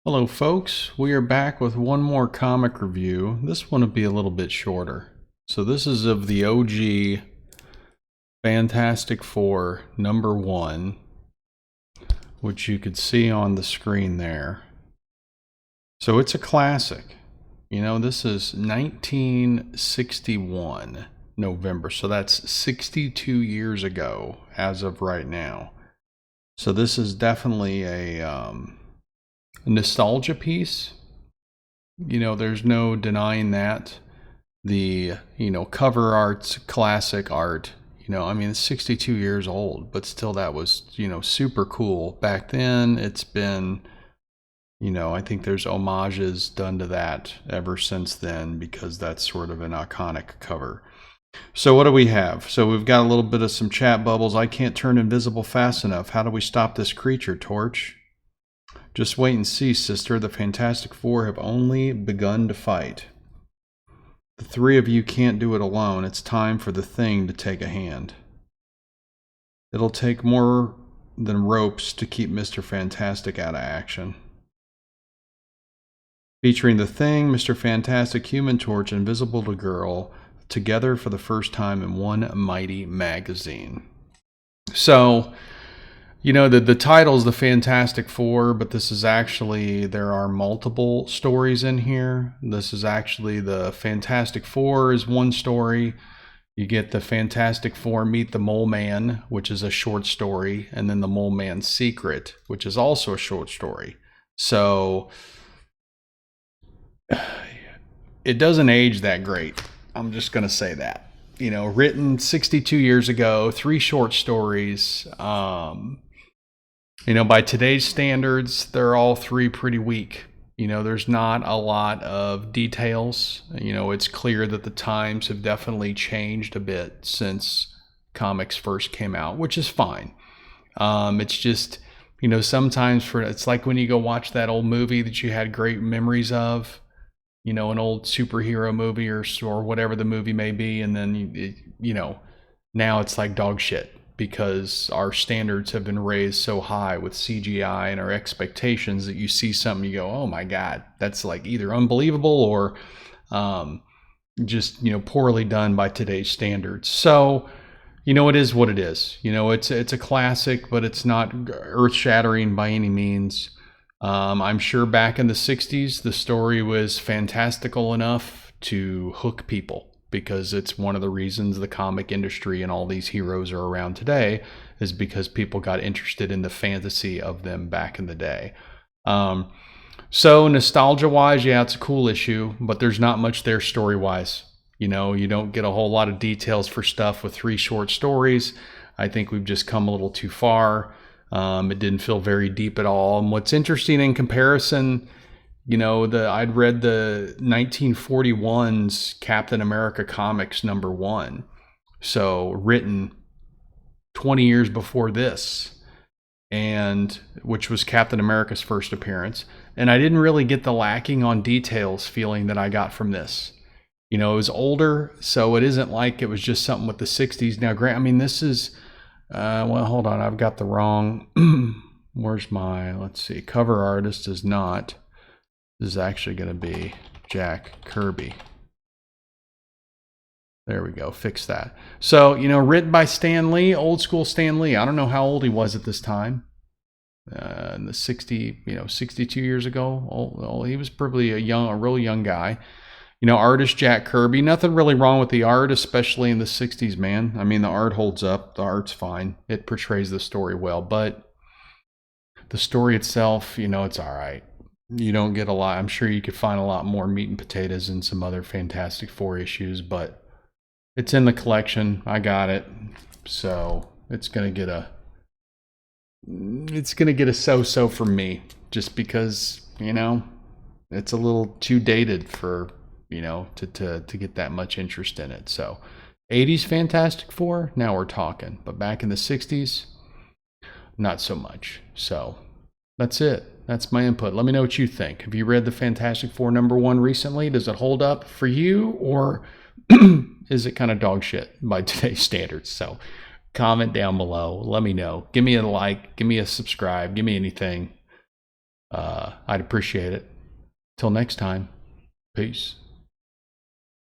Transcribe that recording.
Hello folks, we are back with one more comic review. This one will be a little bit shorter. So this is of the OG Fantastic Four #1, which you could see on the screen there. So it's a classic. You know, this is 1961 November, so that's 62 years ago as of right now. So this is definitely a nostalgia piece. You know, there's no denying that. The, cover art's classic art. I mean, it's 62 years old, but still that was, super cool. Back then, it's been, I think there's homages done to that ever since then because that's sort of an iconic cover. So what do we have? So we've got a little bit of some chat bubbles. I can't turn invisible fast enough. How do we stop this creature, Torch? Just wait and see, sister. The Fantastic Four have only begun to fight. The three of you can't do it alone. It's time for the Thing to take a hand. It'll take more than ropes to keep Mr. Fantastic out of action. Featuring the Thing, Mr. Fantastic, Human Torch, and Invisible Girl together for the first time in one mighty magazine. So, the title's the Fantastic Four, but this is actually, there are multiple stories in here. This is actually the Fantastic Four is one story. You get the Fantastic Four Meet the Mole Man, which is a short story, and then the Mole Man's Secret, which is also a short story. So it doesn't age that great. I'm just going to say that. Written 62 years ago, 3 short stories. By today's standards, they're all 3 pretty weak. There's not a lot of details. It's clear that the times have definitely changed a bit since comics first came out, which is fine. It's just, sometimes it's like when you go watch that old movie that you had great memories of, an old superhero movie or whatever the movie may be, and then, now it's like dog shit. Because our standards have been raised so high with CGI and our expectations that you see something, you go, oh my God, that's like either unbelievable or just, poorly done by today's standards. So, it is what it is. It's a classic, but it's not earth-shattering by any means. I'm sure back in the 60s, the story was fantastical enough to hook people. Because it's one of the reasons the comic industry and all these heroes are around today is because people got interested in the fantasy of them back in the day. So nostalgia-wise, yeah, it's a cool issue, but there's not much there story-wise. You don't get a whole lot of details for stuff with 3 short stories. I think we've just come a little too far. It didn't feel very deep at all. And what's interesting in comparison, I'd read the 1941's Captain America Comics #1. So written 20 years before this, and which was Captain America's first appearance. And I didn't really get the lacking on details feeling that I got from this. It was older, so it isn't like it was just something with the 60s. Now, Grant, I mean, this is, well, hold on. I've got the wrong, where's my, let's see, cover artist is not. This is actually going to be Jack Kirby. There we go. Fix that. So, written by Stan Lee, old school Stan Lee. I don't know how old he was at this time. In the 62 years ago. He was probably a real young guy. Artist Jack Kirby. Nothing really wrong with the art, especially in the 60s, man. I mean, the art holds up. The art's fine. It portrays the story well. But the story itself, it's all right. You don't get a lot. I'm sure you could find a lot more meat and potatoes in some other Fantastic Four issues, but it's in the collection. I got it. So it's going to get a so-so from me just because, it's a little too dated for, to get that much interest in it. So 80s Fantastic Four, now we're talking, but back in the 60s, not so much. So that's it. That's my input. Let me know what you think. Have you read the Fantastic Four #1 recently? Does it hold up for you, or is it kind of dog shit by today's standards? So comment down below. Let me know. Give me a like. Give me a subscribe. Give me anything. I'd appreciate it. Till next time, peace.